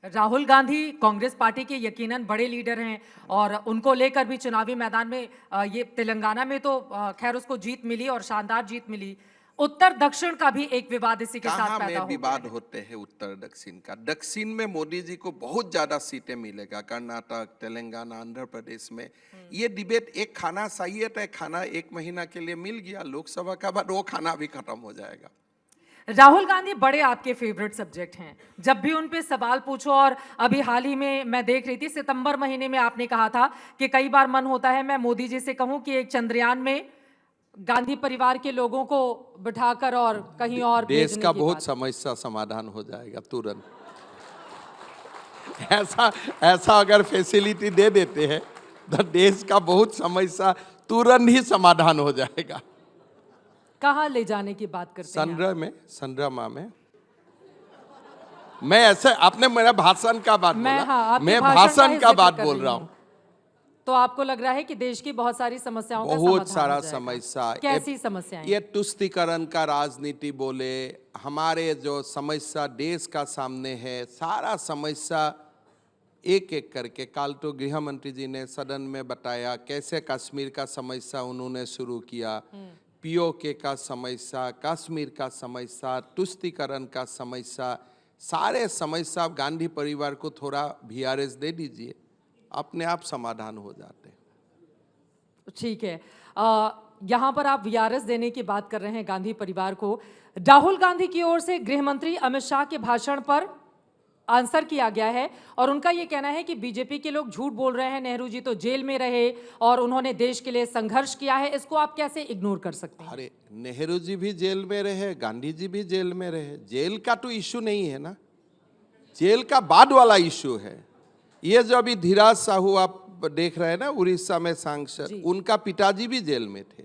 Rahul Gandhi Congress party के यकीनन बड़े लीडर हैं और उनको लेकर भी चुनावी मैदान में ये तेलंगाना में तो खैर उसको जीत मिली और शानदार जीत मिली। उत्तर दक्षिण का भी एक विवाद इसी के साथ कहाँ पैदा में हो गया विवाद है। होते हैं उत्तर दक्षिण का? दक्षिण में मोदी जी को बहुत ज्यादा सीटें मिलेगा, कर्नाटक, तेलंगाना, आंध्र प्रदेश में। ये डिबेट एक खाना सही है, तो एक खाना एक महीना के लिए मिल गया लोकसभा का, बाद वो खाना भी खत्म हो जाएगा। राहुल गांधी बड़े आपके फेवरेट सब्जेक्ट हैं, जब भी उन पे सवाल पूछो। और अभी हाल ही में मैं देख रही थी, सितंबर महीने में आपने कहा था कि कई बार मन होता है मैं मोदी जी से कहूं कि एक चंद्रयान में गांधी परिवार के लोगों को बिठाकर और कहीं और देश भेजने का की बहुत बात। समस्या समाधान हो जाएगा तुरंत। ऐसा ऐसा अगर फैसिलिटी दे देते हैं तो देश का बहुत समस्या तुरंत ही समाधान हो जाएगा। कहाँ ले जाने की बात करते हैं आप? संड्रमा में। मैं ऐसे, आपने मेरा भाषण का बात बोला, आपके मैं भाषण भाषण का जिक्र बात कर बोल रही रहा हूं। हूं। तो आपको लग रहा है कि देश की बहुत सारी समस्याओं का बहुत समाधान सारा हो जाएगा। समस्या, कैसी समस्याएं? ये तुष्टीकरण का राजनीति बोले, हमारे जो समस्या देश का सामने है, सारा समस्या एक एक करके। कल तो गृह मंत्री जी ने सदन में बताया कैसे कश्मीर का समस्या उन्होंने शुरू किया, पीओके का समस्या, कश्मीर का समस्या, तुष्टीकरण का समस्या, सारे समस्या गांधी परिवार को थोड़ा वीआरएस दे दीजिए, अपने आप समाधान हो जाते हैं। ठीक है, यहाँ पर आप वीआरएस देने की बात कर रहे हैं गांधी परिवार को। राहुल गांधी की ओर से गृह मंत्री अमित शाह के भाषण पर आंसर किया गया है और उनका यह कहना है कि बीजेपी के लोग झूठ बोल रहे हैं, नेहरू जी तो जेल में रहे और उन्होंने देश के लिए संघर्ष किया है। इसको आप कैसे इग्नोर कर सकते हैं? अरे, नेहरू जी भी जेल में रहे, गांधी जी भी जेल में रहे। जेल का तो इश्यू नहीं है ना, जेल का बाद वाला इश्यू है। ये जो अभी धीराज साहू आप देख रहे हैं ना, उड़ीसा में सांसद, उनका पिताजी भी जेल में थे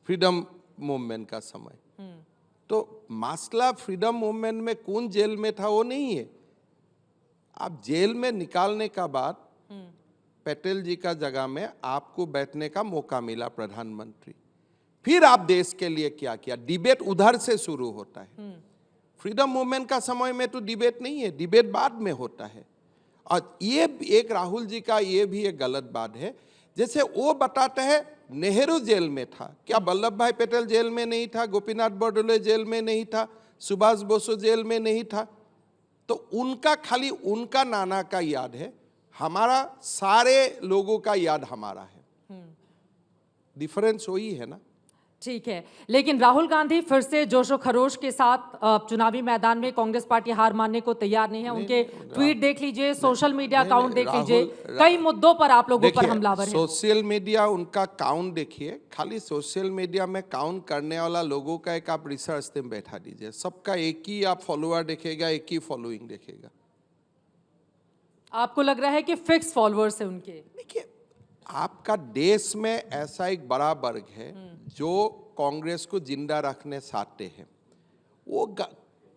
फ्रीडम मूवमेंट का समय। तो मसला फ्रीडम मूवमेंट में कौन जेल में था वो नहीं है। आप जेल में निकालने का बाद पटेल जी का जगह में आपको बैठने का मौका मिला प्रधानमंत्री, फिर आप देश के लिए क्या किया, डिबेट उधर से शुरू होता है। फ्रीडम मूवमेंट का समय में तो डिबेट नहीं है, डिबेट बाद में होता है। और ये एक राहुल जी का ये भी एक गलत बात है, जैसे वो बताते हैं नेहरू जेल में था, क्या वल्लभ भाई पटेल जेल में नहीं था, गोपीनाथ बरदलोई जेल में नहीं था, सुभाष बोस जेल में नहीं था? तो उनका खाली उनका नाना का याद है, हमारा सारे लोगों का याद हमारा है। डिफरेंस वही है ना। ठीक है, लेकिन राहुल गांधी फिर से जोशो खरोश के साथ चुनावी मैदान में कांग्रेस पार्टी हार मानने को तैयार नहीं है। उनके ट्वीट देख लीजिए, सोशल मीडिया अकाउंट देख लीजिए, कई मुद्दों पर आप लोगों पर हमलावर हैं। सोशल मीडिया उनका काउंट देखिए, खाली सोशल मीडिया में काउंट करने वाला लोगों का एक आप रिसर्च टीम बैठा दीजिए, सबका एक ही आप फॉलोअर देखेगा, एक ही फॉलोइंग देखेगा। आपको लग रहा है कि फिक्स फॉलोअर्स है उनके? देखिए, आपका देश में ऐसा एक बड़ा वर्ग है जो कांग्रेस को जिंदा रखने चाहते हैं, वो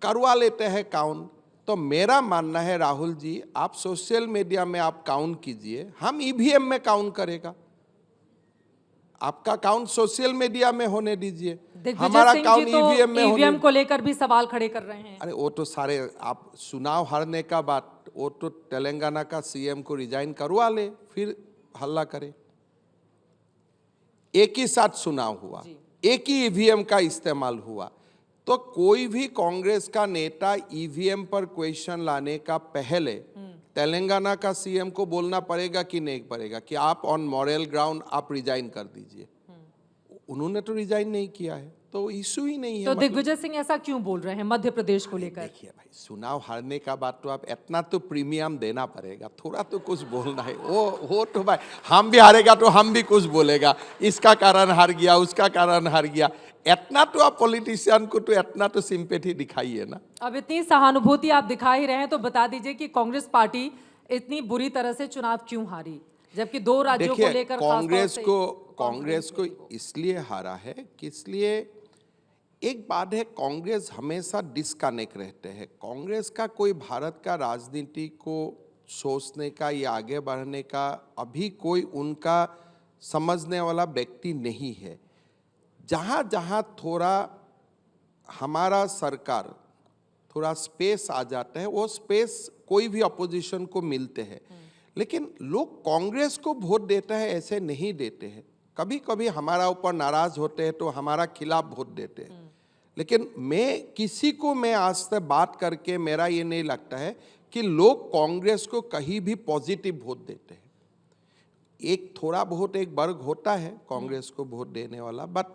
करवा लेते हैं काउंट। तो मेरा मानना है राहुल जी, आप सोशल मीडिया में आप काउंट कीजिए, हम ईवीएम में काउंट करेगा। आपका काउंट सोशल मीडिया में होने दीजिए, हमारा काउंट ईवीएम में होने। ईवीएम को लेकर भी सवाल खड़े कर रहे हैं। अरे वो तो सारे, आप चुनाव हारने का बात, वो तो तेलंगाना का सीएम को रिजाइन करवा ले, फिर हल्ला करे। एक ही साथ चुनाव हुआ, एक ही ईवीएम का इस्तेमाल हुआ, तो कोई भी कांग्रेस का नेता ईवीएम पर क्वेश्चन लाने का पहले तेलंगाना का सीएम को बोलना पड़ेगा कि नहीं पड़ेगा कि आप ऑन मॉरल ग्राउंड आप रिजाइन कर दीजिए। उन्होंने तो रिजाइन नहीं किया है, तो इशू ही नहीं है। तो दिग्विजय सिंह ऐसा क्यों बोल रहे हैं मध्य प्रदेश को लेकर? देखिए भाई, चुनाव हारने का बात तो आप इतना तो प्रीमियम देना पड़ेगा, थोड़ा तो कुछ बोलना है। वो तो भाई, हम भी हारेगा तो हम भी कुछ बोलेगा, इसका कारण हार गया, उसका कारण हार गया। इतना तो आप पॉलिटिशियन को तो इतना तो सिंपैथी दिखाइए ना। अब इतनी सहानुभूति आप दिखा ही रहे हैं, तो बता दीजिए कि कांग्रेस पार्टी इतनी बुरी तरह से चुनाव क्यों हारी, जबकि दो राज्यों को लेकर कांग्रेस को इसलिए हारा है कि, इसलिए एक बात है, कांग्रेस हमेशा डिस्कनेक्ट रहते हैं। कांग्रेस का कोई भारत का राजनीति को सोचने का या आगे बढ़ने का अभी कोई उनका समझने वाला व्यक्ति नहीं है। जहाँ जहाँ थोड़ा हमारा सरकार थोड़ा स्पेस आ जाता है, वो स्पेस कोई भी अपोजिशन को मिलते हैं। लेकिन लोग कांग्रेस को वोट देता है ऐसे नहीं देते हैं। कभी कभी हमारा ऊपर नाराज होते हैं तो हमारा खिलाफ वोट देते हैं, लेकिन मैं आज तक बात करके मेरा ये नहीं लगता है कि लोग कांग्रेस को कहीं भी पॉजिटिव वोट देते हैं। एक थोड़ा बहुत एक वर्ग होता है कांग्रेस को वोट देने वाला, बट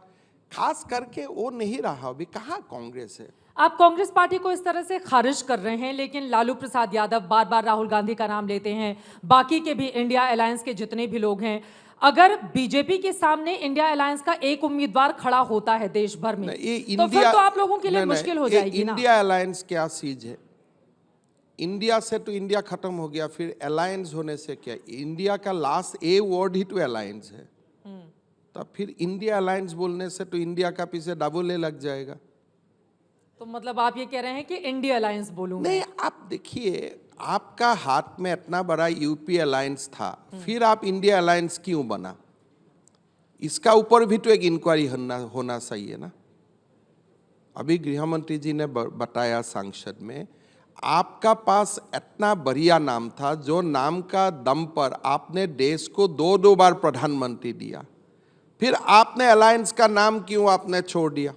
खास करके वो नहीं रहा। अभी कहाँ कांग्रेस है? आप कांग्रेस पार्टी को इस तरह से खारिज कर रहे हैं, लेकिन लालू प्रसाद यादव बार बार राहुल गांधी का नाम लेते हैं, बाकी के भी इंडिया अलायंस के जितने भी लोग हैं। अगर बीजेपी के सामने इंडिया अलायंस का एक उम्मीदवार खड़ा होता है देश भर में, तो फिर तो आप लोगों के लिए मुश्किल हो जाएगी ना। इंडिया अलायंस क्या चीज है? इंडिया से तो इंडिया खत्म हो गया, फिर अलायंस होने से क्या? इंडिया का लास्ट ए वर्ड ही तो अलायंस है। तब फिर इंडिया अलायंस बोलने से तो इंडिया का पीछे डबल ए लग जाएगा। तो मतलब आप ये कह रहे हैं कि इंडिया अलायंस बोलूंगा? नहीं, आप देखिए, आपका हाथ में इतना बड़ा यूपी अलायंस था, फिर आप इंडिया अलायंस क्यों बना? इसका ऊपर भी तो एक इंक्वायरी होना चाहिए ना। अभी गृह मंत्री जी ने बताया संसद में, आपका पास इतना बढ़िया नाम था, जो नाम का दम पर आपने देश को दो बार प्रधानमंत्री दिया, फिर आपने अलायंस का नाम क्यों आपने छोड़ दिया?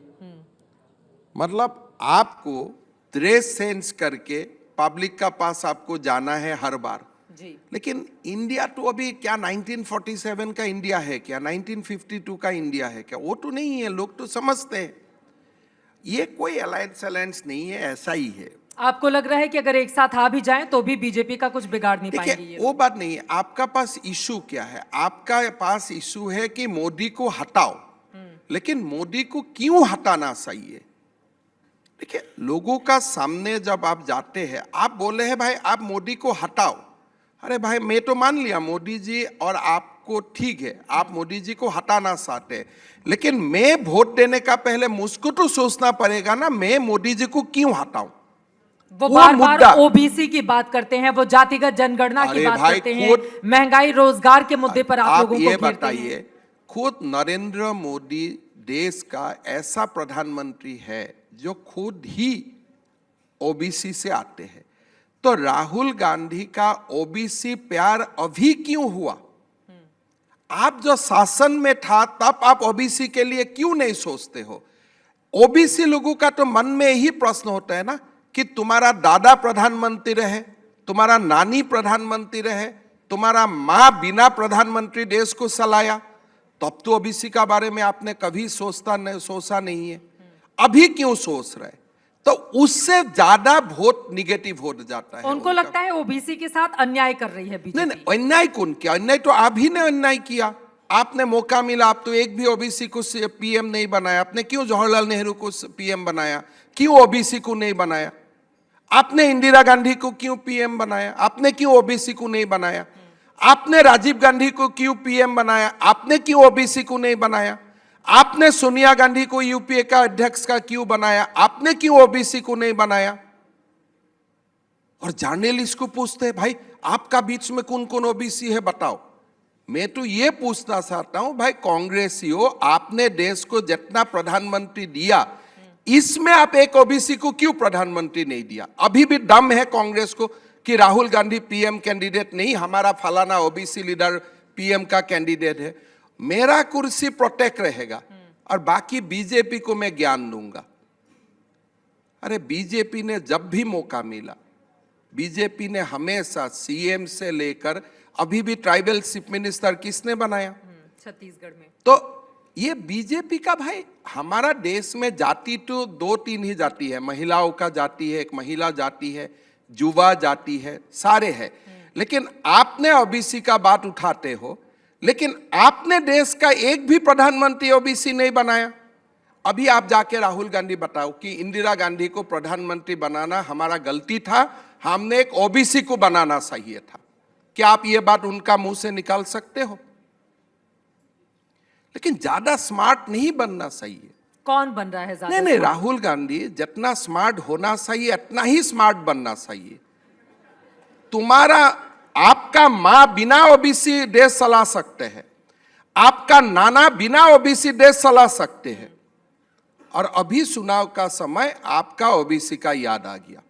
मतलब आपको ड्रेस सेंस करके पब्लिक का पास आपको जाना है हर बार जी। लेकिन इंडिया तो अभी क्या 1947 का इंडिया है क्या? 1952 का इंडिया है क्या? वो तो नहीं है। लोग तो समझते हैं ये कोई अलायंस नहीं है, ऐसा ही है। आपको लग रहा है कि अगर एक साथ आ भी जाएं तो भी बीजेपी का कुछ बिगाड़ नहीं पाएंगे देखिए, ये? वो बात नहीं है। आपका पास इशू क्या है? आपका पास इशू है कि मोदी को हटाओ, लेकिन मोदी को क्यों हटाना चाहिए? देखिए, लोगों का सामने जब आप जाते हैं, आप बोले हैं भाई आप मोदी को हटाओ। अरे भाई, मैं तो मान लिया मोदी जी और आपको ठीक है, आप मोदी जी को हटाना चाहते हैं, लेकिन मैं वोट देने का पहले मुझको तो सोचना पड़ेगा ना, मैं मोदी जी को क्यों हटाऊं? वो बार बार ओबीसी की बात करते हैं, वो जातिगत जनगणना की बात करते हैं, महंगाई रोजगार के मुद्दे पर आप लोगों को घेरते हैं। बताइए, खुद नरेंद्र मोदी देश का ऐसा प्रधानमंत्री है जो खुद ही ओबीसी से आते हैं, तो राहुल गांधी का ओबीसी प्यार अभी क्यों हुआ? आप जो शासन में था तब आप ओबीसी के लिए क्यों नहीं सोचते हो? ओबीसी लोगों का तो मन में यही प्रश्न होता है ना कि तुम्हारा दादा प्रधानमंत्री रहे, तुम्हारा नानी प्रधानमंत्री रहे, तुम्हारा मां बिना प्रधानमंत्री देश को चलाया, तब तो ओबीसी का बारे में आपने कभी सोचा नहीं है। अभी क्यों सोच रहे? तो उससे ज्यादा वोट निगेटिव हो जाता है। उनको लगता है ओबीसी के साथ अन्याय कर रही है बीजेपी। नहीं, अन्याय कौन किया? अन्याय तो आप ही ने अन्याय किया। आपने मौका मिला, आप तो एक भी ओबीसी को पीएम नहीं बनाया। आपने क्यों जवाहरलाल नेहरू को पीएम बनाया? क्यों ओबीसी को नहीं बनाया? आपने इंदिरा गांधी को क्यों पीएम बनाया? आपने क्यों ओबीसी को नहीं बनाया? आपने राजीव गांधी को क्यों पीएम बनाया? आपने क्यों ओबीसी को नहीं बनाया? आपने सोनिया गांधी को यूपीए का अध्यक्ष का क्यों बनाया? आपने क्यों ओबीसी को नहीं बनाया? और जर्नलिस्ट को पूछते हैं, भाई आपका बीच में कौन कौन ओबीसी है बताओ। मैं तो ये पूछना चाहता हूं, भाई कांग्रेसियों, आपने देश को जितना प्रधानमंत्री दिया, इसमें आप एक ओबीसी को क्यों प्रधानमंत्री नहीं दिया? अभी भी दम है कांग्रेस को कि राहुल गांधी पीएम कैंडिडेट नहीं, हमारा फलाना ओबीसी लीडर पीएम का कैंडिडेट है, मेरा कुर्सी प्रोटेक्ट रहेगा और बाकी बीजेपी को मैं ज्ञान दूंगा। अरे बीजेपी ने जब भी मौका मिला, बीजेपी ने हमेशा सीएम से लेकर अभी भी ट्राइबल चीफ मिनिस्टर किसने बनाया? छत्तीसगढ़ में। तो ये बीजेपी का, भाई हमारा देश में जाति तो 2-3 ही जाति है। महिलाओं का जाति है, एक महिला जाति है, युवा जाति है, सारे हैं। लेकिन आपने ओबीसी का बात उठाते हो, लेकिन आपने देश का एक भी प्रधानमंत्री ओबीसी नहीं बनाया। अभी आप जाके राहुल गांधी बताओ कि इंदिरा गांधी को प्रधानमंत्री बनाना हमारा गलती था, हमने एक ओबीसी को बनाना चाहिए था। क्या आप ये बात उनका मुंह से निकाल सकते हो? लेकिन ज्यादा स्मार्ट नहीं बनना चाहिए। कौन बन रहा है ज्यादा? नहीं, राहुल गांधी जितना स्मार्ट होना चाहिए उतना ही स्मार्ट बनना चाहिए। तुम्हारा आपका मां बिना ओबीसी देश चला सकते हैं, आपका नाना बिना ओबीसी देश चला सकते हैं, और अभी चुनाव का समय आपका ओबीसी का याद आ गया।